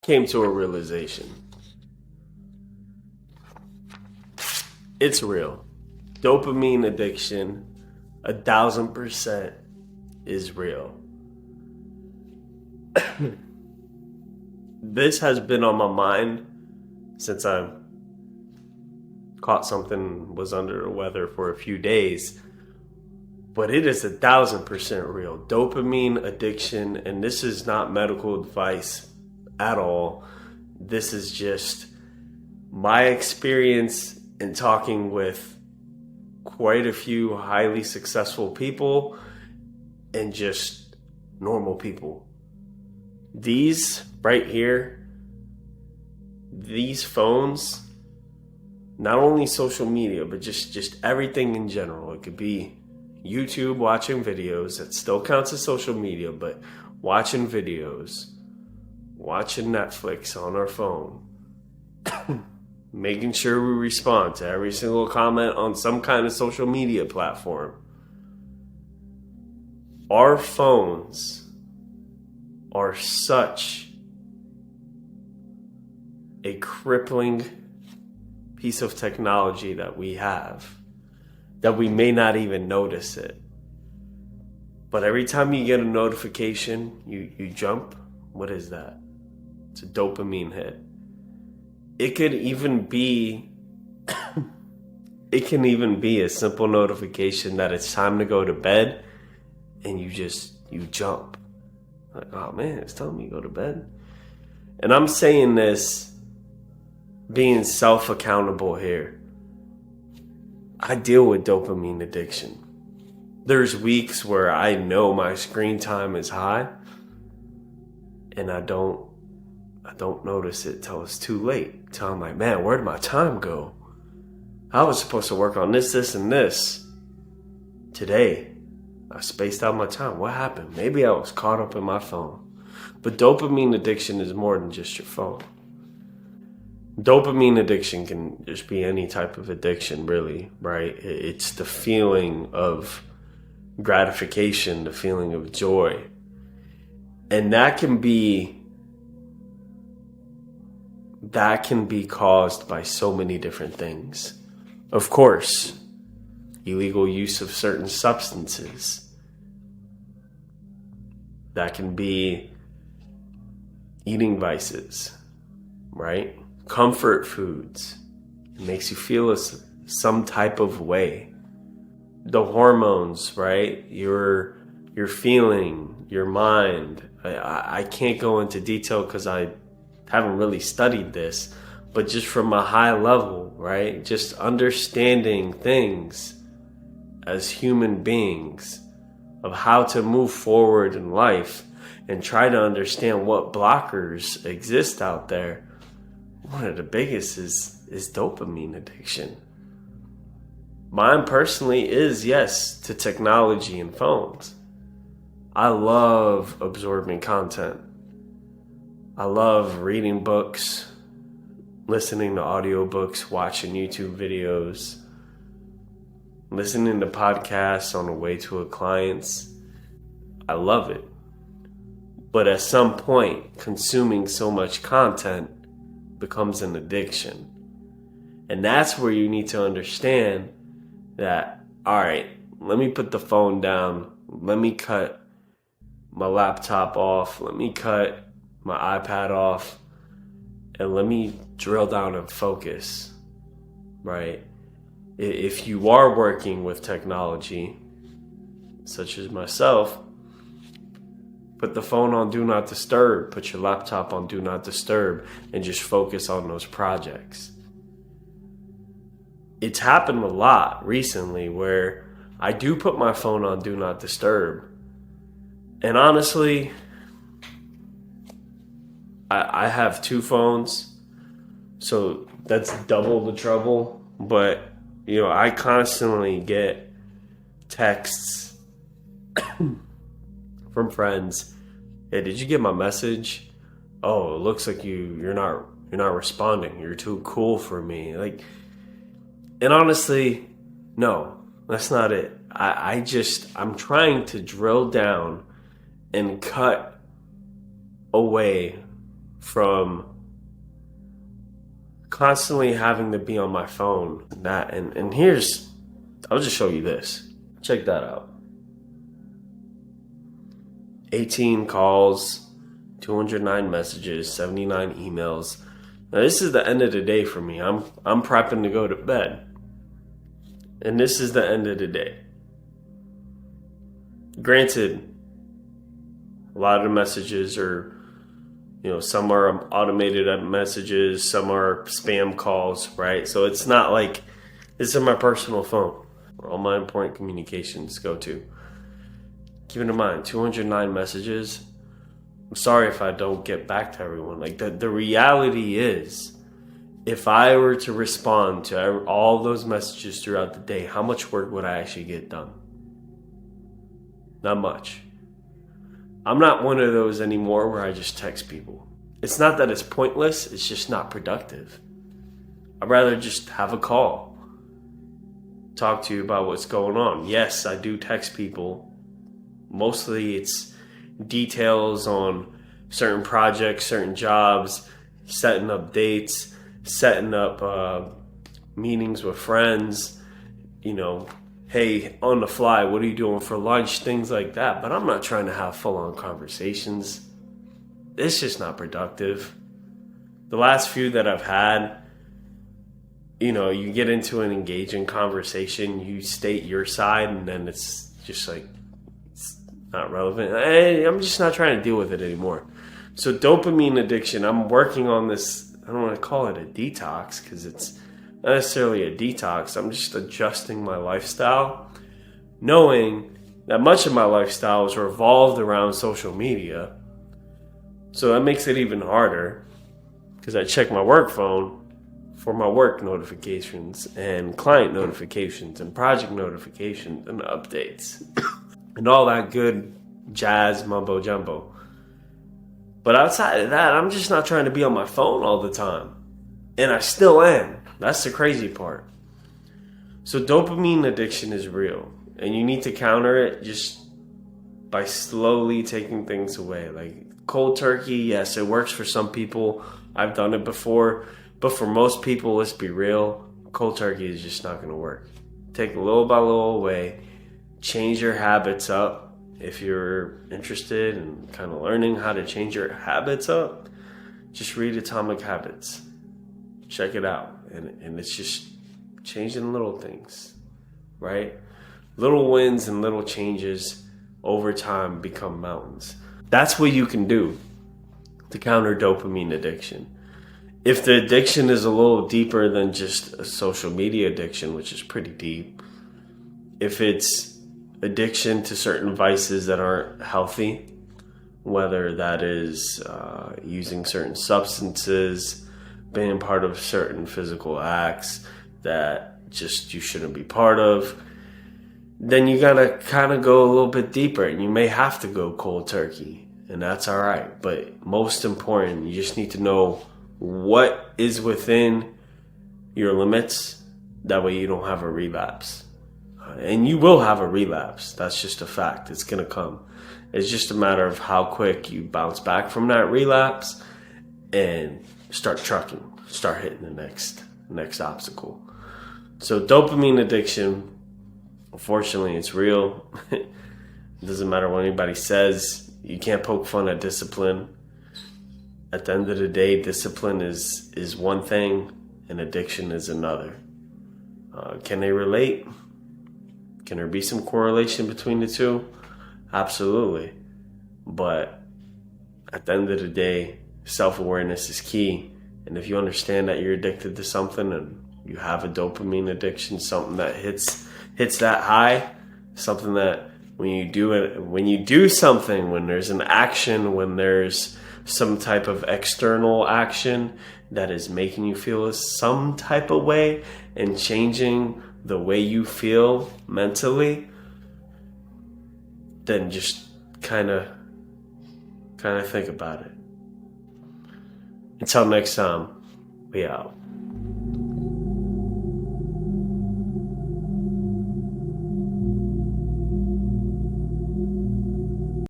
came to a realization. It's real. Dopamine addiction, 1000% is real. This has been on my mind since I caught something, was under the weather for a few days. But it is 1000% real. Dopamine addiction, and this is not medical advice at all. This is just my experience in talking with quite a few highly successful people and just normal people. These right here, these phones, not only social media, but just everything in general. It could be YouTube, watching videos. That still counts as social media, but watching videos, watching Netflix on our phone, making sure we respond to every single comment on some kind of social media platform. Our phones are such a crippling piece of technology that we have that we may not even notice it. But every time you get a notification, you jump. What is that? It's a dopamine hit. It could even be a simple notification that it's time to go to bed, and you jump. Like, oh man, it's telling me to go to bed. And I'm saying this being self-accountable here. I deal with dopamine addiction. There's weeks where I know my screen time is high, and I don't notice it till it's too late. Till I'm like, man, where did my time go? I was supposed to work on this, and this. Today, I spaced out my time. What happened? Maybe I was caught up in my phone. But dopamine addiction is more than just your phone. Dopamine addiction can just be any type of addiction, really, right? It's the feeling of gratification, the feeling of joy. And that can be caused by so many different things. Of course, illegal use of certain substances. That can be eating vices, right? Comfort foods. It makes you feel some type of way. The hormones, right? Your feeling, your mind. I can't go into detail because I haven't really studied this, but just from a high level, right? Just understanding things as human beings of how to move forward in life and try to understand what blockers exist out there. One of the biggest is dopamine addiction. Mine personally is, yes, to technology and phones. I love absorbing content. I love reading books, listening to audiobooks, watching YouTube videos, listening to podcasts on the way to a client's. I love it. But at some point, consuming so much content becomes an addiction. And that's where you need to understand that, all right, let me put the phone down. Let me cut my laptop off. Let me cut my iPad off. And let me drill down and focus, right? If you are working with technology, such as myself, put the phone on Do Not Disturb, put your laptop on Do Not Disturb, and just focus on those projects. It's happened a lot recently where I do put my phone on Do Not Disturb. And honestly, I have two phones, so that's double the trouble. But, I constantly get texts from friends. Hey, did you get my message? Oh, it looks like you're not responding. You're too cool for me. And honestly, no, that's not it. I'm trying to drill down and cut away from constantly having to be on my phone. And here's, I'll just show you this. Check that out. 18 calls, 209 messages, 79 emails. Now this is the end of the day for me. I'm prepping to go to bed. And this is the end of the day. Granted, a lot of the messages are, some are automated messages, some are spam calls, right? So it's not like this is my personal phone where all my important communications go to. Keep in mind, 209 messages. I'm sorry if I don't get back to everyone. Like the reality is, if I were to respond to all those messages throughout the day, how much work would I actually get done? Not much. I'm not one of those anymore where I just text people. It's not that it's pointless, it's just not productive. I'd rather just have a call, talk to you about what's going on. Yes, I do text people. Mostly it's details on certain projects, certain jobs, setting up dates, setting up meetings with friends, hey, on the fly, what are you doing for lunch? Things like that. But I'm not trying to have full-on conversations. It's just not productive. The last few that I've had, you get into an engaging conversation, you state your side, and then it's just like, it's not relevant. I'm just not trying to deal with it anymore. So dopamine addiction, I'm working on this. I don't want to call it a detox because it's not necessarily a detox. I'm just adjusting my lifestyle, knowing that much of my lifestyle is revolved around social media. So that makes it even harder because I check my work phone for my work notifications and client notifications and project notifications and updates and all that good jazz mumbo jumbo. But outside of that, I'm just not trying to be on my phone all the time. And I still am. That's the crazy part. So dopamine addiction is real. And you need to counter it just by slowly taking things away. Like cold turkey, yes, it works for some people. I've done it before. But for most people, let's be real, cold turkey is just not going to work. Take a little by little away. Change your habits up. If you're interested in kind of learning how to change your habits up, just read Atomic Habits. Check it out. And it's just changing little things, right? Little wins and little changes over time become mountains. That's what you can do to counter dopamine addiction. If the addiction is a little deeper than just a social media addiction, which is pretty deep, if it's addiction to certain vices that aren't healthy, whether that is using certain substances, being part of certain physical acts that just you shouldn't be part of, then you gotta kind of go a little bit deeper, and you may have to go cold turkey, and that's all right. But most important, you just need to know what is within your limits. That way you don't have a relapse. And you will have a relapse. That's just a fact. It's going to come. It's just a matter of how quick you bounce back from that relapse and start trucking, start hitting the next obstacle. So dopamine addiction, unfortunately, it's real. It doesn't matter what anybody says. You can't poke fun at discipline. At the end of the day, discipline is one thing and addiction is another. Can they relate? Can there be some correlation between the two? Absolutely. But at the end of the day, self-awareness is key. And if you understand that you're addicted to something and you have a dopamine addiction, something that hits that high, something that when you do something, when there's an action, when there's some type of external action that is making you feel some type of way and changing the way you feel mentally, then just kind of think about it. Until next time, we out.